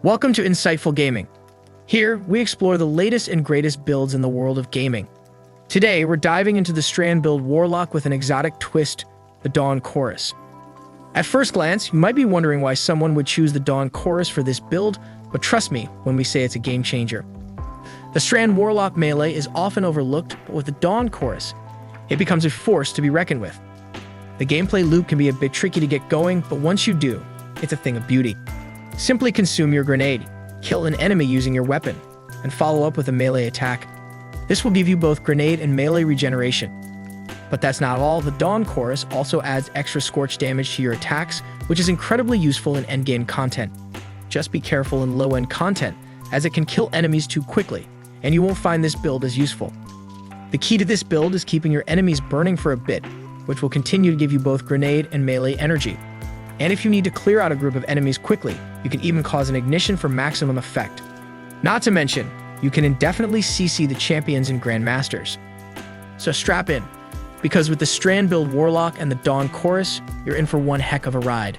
Welcome to Insightful Gaming. Here, we explore the latest and greatest builds in the world of gaming. Today, we're diving into the Strand build Warlock with an exotic twist, the 𝗕𝗘𝗖𝗢𝗠𝗘 𝗔. At first glance, you might be wondering why someone would choose the 𝗕𝗘𝗖𝗢𝗠𝗘 for this build, but trust me when we say it's a game changer. The Strand Warlock melee is often overlooked, but with the 𝗕𝗘𝗖𝗢𝗠𝗘, it becomes a force to be reckoned with. The gameplay loop can be a bit tricky to get going, but once you do, it's a thing of beauty. Simply consume your grenade, kill an enemy using your weapon, and follow up with a melee attack. This will give you both grenade and melee regeneration. But that's not all. The 𝗕𝗘𝗘𝗖𝗢𝗠𝗘 also adds extra SCORCH damage to your attacks, which is incredibly useful in endgame content. Just be careful in low-end content, as it can kill enemies too quickly, and you won't find this build as useful. The key to this build is keeping your enemies burning for a bit, which will continue to give you both grenade and melee energy. And if you need to clear out a group of enemies quickly, you can even cause an ignition for maximum effect. Not to mention, you can indefinitely CC the champions and grandmasters. So strap in, because with the Strand build Warlock and the 𝗕𝗘𝗖𝗢𝗠𝗘, you're in for one heck of a ride.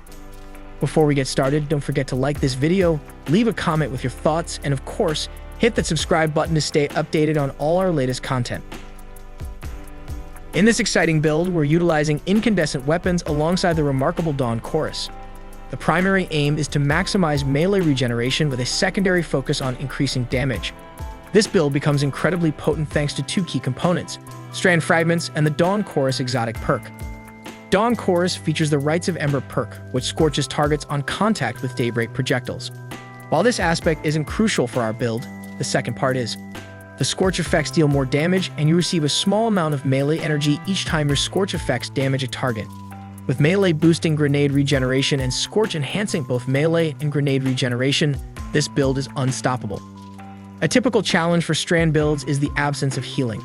Before we get started, don't forget to like this video, leave a comment with your thoughts, and of course, hit that subscribe button to stay updated on all our latest content. In this exciting build, we're utilizing incandescent weapons alongside the remarkable 𝗕𝗘𝗘𝗠𝗘. The primary aim is to maximize melee regeneration with a secondary focus on increasing damage. This build becomes incredibly potent thanks to two key components, Strand Fragments and the 𝗕𝗘𝗘𝗖𝗢𝗠𝗘 exotic perk. 𝗕𝗘𝗘𝗖𝗢𝗠𝗘 features the Rites of Ember perk, which scorches targets on contact with daybreak projectiles. While this aspect isn't crucial for our build, the second part is. The Scorch effects deal more damage, and you receive a small amount of melee energy each time your Scorch effects damage a target. With melee boosting grenade regeneration and Scorch enhancing both melee and grenade regeneration, this build is unstoppable. A typical challenge for Strand builds is the absence of healing.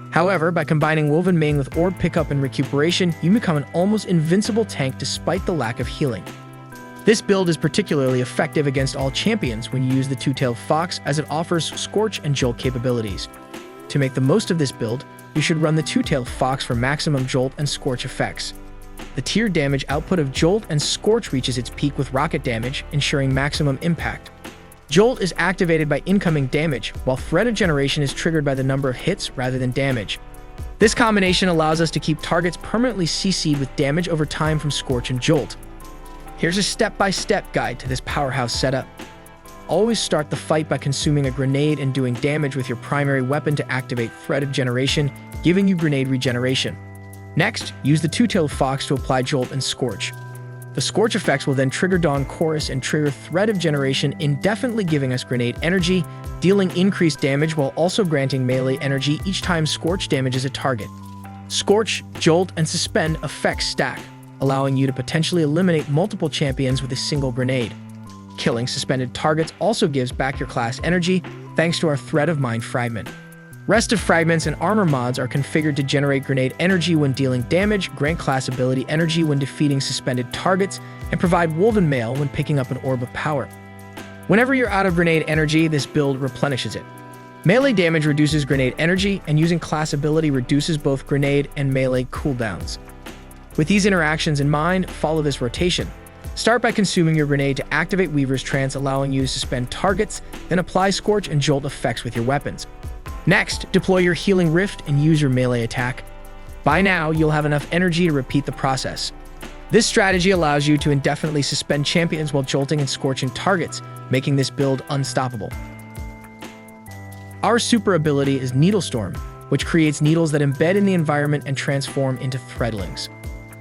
However, by combining Woven Mane with Orb Pickup and Recuperation, you become an almost invincible tank despite the lack of healing. This build is particularly effective against all champions when you use the Two-Tailed Fox, as it offers Scorch and Jolt capabilities. To make the most of this build, you should run the Two-Tailed Fox for maximum Jolt and Scorch effects. The tier damage output of Jolt and Scorch reaches its peak with rocket damage, ensuring maximum impact. Jolt is activated by incoming damage, while Thread of Generation is triggered by the number of hits rather than damage. This combination allows us to keep targets permanently CC'd with damage over time from Scorch and Jolt. Here's a step-by-step guide to this powerhouse setup. Always start the fight by consuming a grenade and doing damage with your primary weapon to activate Thread of Generation, giving you grenade regeneration. Next, use the Two-Tailed Fox to apply Jolt and Scorch. The Scorch effects will then trigger 𝗕𝗘𝗖𝗢𝗠𝗘 and trigger Thread of Generation, indefinitely giving us grenade energy, dealing increased damage while also granting melee energy each time Scorch damages a target. Scorch, Jolt, and Suspend effects stack, allowing you to potentially eliminate multiple champions with a single grenade. Killing suspended targets also gives back your class energy, thanks to our Thread of Mind fragment. Rest of fragments and armor mods are configured to generate grenade energy when dealing damage, grant class ability energy when defeating suspended targets, and provide Woven Mail when picking up an Orb of Power. Whenever you're out of grenade energy, this build replenishes it. Melee damage reduces grenade energy, and using class ability reduces both grenade and melee cooldowns. With these interactions in mind, follow this rotation. Start by consuming your grenade to activate Weaver's Trance, allowing you to suspend targets, then apply Scorch and Jolt effects with your weapons. Next, deploy your Healing Rift and use your melee attack. By now, you'll have enough energy to repeat the process. This strategy allows you to indefinitely suspend champions while jolting and scorching targets, making this build unstoppable. Our super ability is Needle Storm, which creates needles that embed in the environment and transform into threadlings.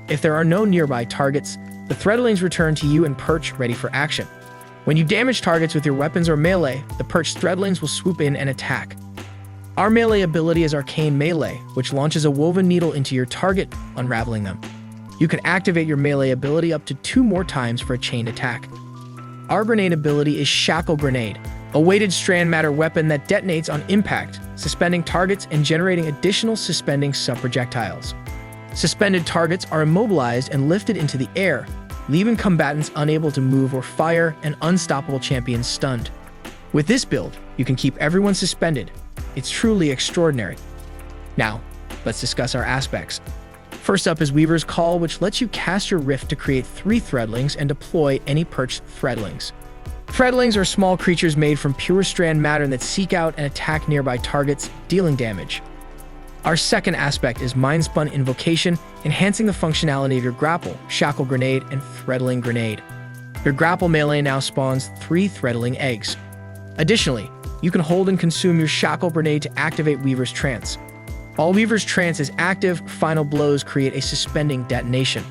If there are no nearby targets, the threadlings return to you and perch, ready for action. When you damage targets with your weapons or melee, the perched threadlings will swoop in and attack. Our melee ability is Arcane Melee, which launches a woven needle into your target, unraveling them. You can activate your melee ability up to 2 more times for a chained attack. Our grenade ability is Shackle Grenade, a weighted strand matter weapon that detonates on impact, suspending targets and generating additional suspending sub-projectiles. Suspended targets are immobilized and lifted into the air, leaving combatants unable to move or fire and unstoppable champions stunned. With this build, you can keep everyone suspended. It's truly extraordinary. Now, let's discuss our aspects. First up is Weaver's Call, which lets you cast your rift to create 3 threadlings and deploy any perched threadlings. Threadlings are small creatures made from pure strand matter that seek out and attack nearby targets, dealing damage. Our second aspect is Mind-Spun Invocation, enhancing the functionality of your Grapple, Shackle Grenade, and Threadling Grenade. Your Grapple melee now spawns 3 Threadling eggs. Additionally, you can hold and consume your Shackle Grenade to activate Weaver's Trance. While Weaver's Trance is active, final blows create a suspending detonation.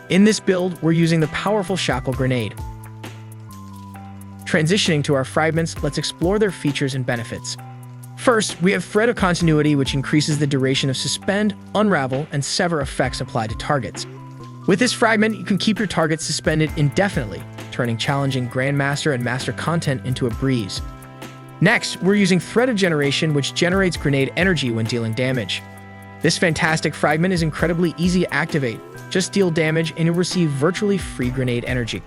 In this build, we're using the powerful Shackle Grenade. Transitioning to our fragments, let's explore their features and benefits. First, we have Thread of Continuity, which increases the duration of Suspend, Unravel, and Sever effects applied to targets. With this fragment, you can keep your target suspended indefinitely, turning challenging Grandmaster and Master content into a breeze. Next, we're using Thread of Generation, which generates grenade energy when dealing damage. This fantastic fragment is incredibly easy to activate. Just deal damage and you'll receive virtually free grenade energy.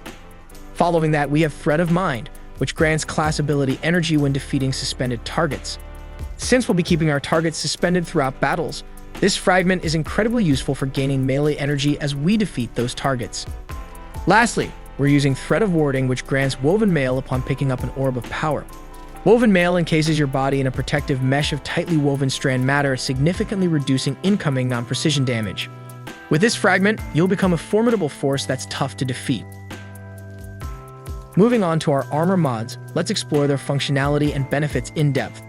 Following that, we have Thread of Mind, which grants class ability energy when defeating suspended targets. Since we'll be keeping our targets suspended throughout battles, this fragment is incredibly useful for gaining melee energy as we defeat those targets. Lastly, we're using Thread of Warding, which grants Woven Mail upon picking up an Orb of Power. Woven Mail encases your body in a protective mesh of tightly woven strand matter, significantly reducing incoming non-precision damage. With this fragment, you'll become a formidable force that's tough to defeat. Moving on to our armor mods, let's explore their functionality and benefits in depth.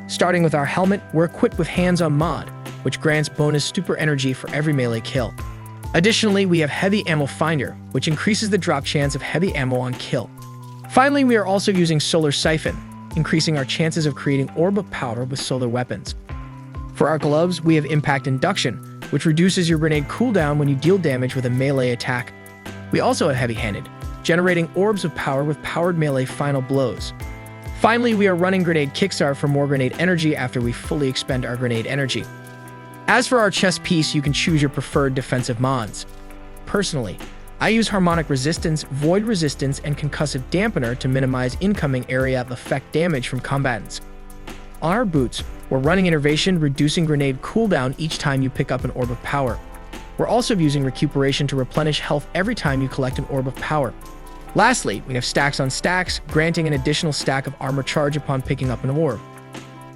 Starting with our helmet, we're equipped with Hands-On mod, which grants bonus super energy for every melee kill. Additionally, we have Heavy Ammo Finder, which increases the drop chance of heavy ammo on kill. Finally, we are also using Solar Siphon, increasing our chances of creating Orb of Power with solar weapons. For our gloves, we have Impact Induction, which reduces your grenade cooldown when you deal damage with a melee attack. We also have Heavy-Handed, generating orbs of power with powered melee final blows. Finally, we are running Grenade Kickstart for more grenade energy after we fully expend our grenade energy. As for our chest piece, you can choose your preferred defensive mods. Personally, I use Harmonic Resistance, Void Resistance, and Concussive Dampener to minimize incoming area of effect damage from combatants. On our boots, we're running Innervation, reducing grenade cooldown each time you pick up an Orb of Power. We're also using Recuperation to replenish health every time you collect an Orb of Power. Lastly, we have Stacks on Stacks, granting an additional stack of armor charge upon picking up an orb.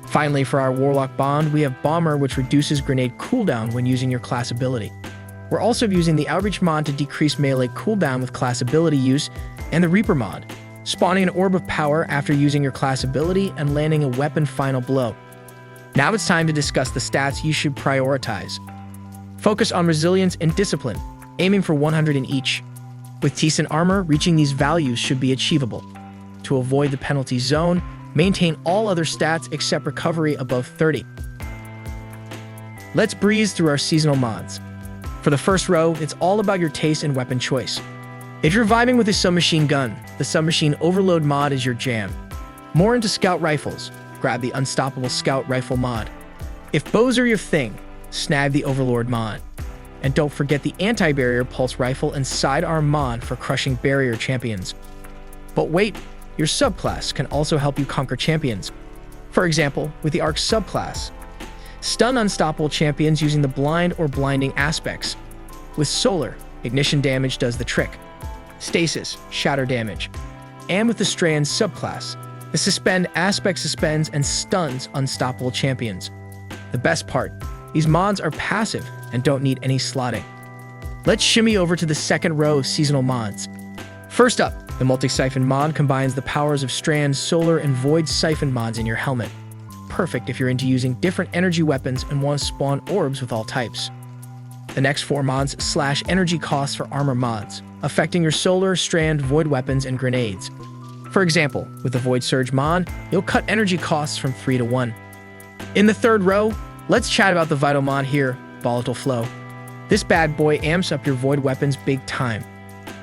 Finally, for our Warlock Bond, we have Bomber, which reduces grenade cooldown when using your class ability. We're also using the Outreach mod to decrease melee cooldown with class ability use, and the Reaper mod, spawning an Orb of Power after using your class ability and landing a weapon final blow. Now it's time to discuss the stats you should prioritize. Focus on Resilience and Discipline, aiming for 100 in each. With decent armor, reaching these values should be achievable. To avoid the penalty zone, maintain all other stats except Recovery above 30. Let's breeze through our seasonal mods. For the first row, it's all about your taste and weapon choice. If you're vibing with a submachine gun, the Submachine Overload mod is your jam. More into scout rifles, grab the Unstoppable Scout Rifle mod. If bows are your thing, snag the Overlord mod. And don't forget the Anti-Barrier Pulse Rifle and Sidearm mod for crushing barrier champions. But wait, your subclass can also help you conquer champions. For example, with the Arc subclass, stun unstoppable champions using the blind or blinding aspects. With Solar, ignition damage does the trick. Stasis, shatter damage. And with the Strand subclass, the Suspend aspect suspends and stuns unstoppable champions. The best part, these mods are passive and don't need any slotting. Let's shimmy over to the second row of seasonal mods. First up, the Multi-Siphon mod combines the powers of Strand, Solar, and Void Siphon mods in your helmet. Perfect if you're into using different energy weapons and want to spawn orbs with all types. The next 4 mods slash energy costs for armor mods, affecting your Solar, Strand, Void weapons, and grenades. For example, with the Void Surge mod, you'll cut energy costs from 3 to 1. In the third row, let's chat about the Vital mod here, Volatile Flow. This bad boy amps up your Void weapons big time.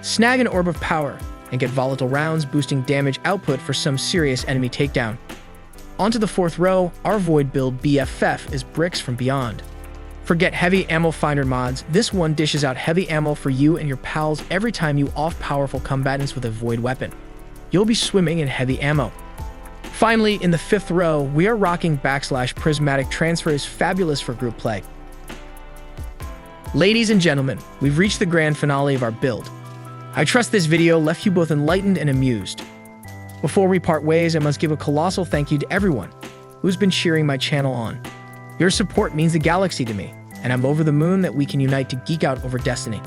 Snag an Orb of Power and get volatile rounds, boosting damage output for some serious enemy takedown. Onto the fourth row, our Void build BFF is Bricks from Beyond. Forget Heavy Ammo Finder mods, this one dishes out heavy ammo for you and your pals every time you off powerful combatants with a Void weapon. You'll be swimming in heavy ammo. Finally, in the fifth row, we are rocking / Prismatic Transfer is fabulous for group play. Ladies and gentlemen, we've reached the grand finale of our build. I trust this video left you both enlightened and amused. Before we part ways, I must give a colossal thank you to everyone who's been cheering my channel on. Your support means the galaxy to me, and I'm over the moon that we can unite to geek out over Destiny.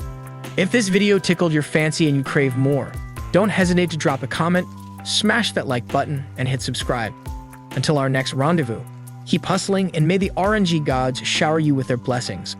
If this video tickled your fancy and you crave more, don't hesitate to drop a comment, smash that like button, and hit subscribe. Until our next rendezvous, keep hustling and may the RNG gods shower you with their blessings.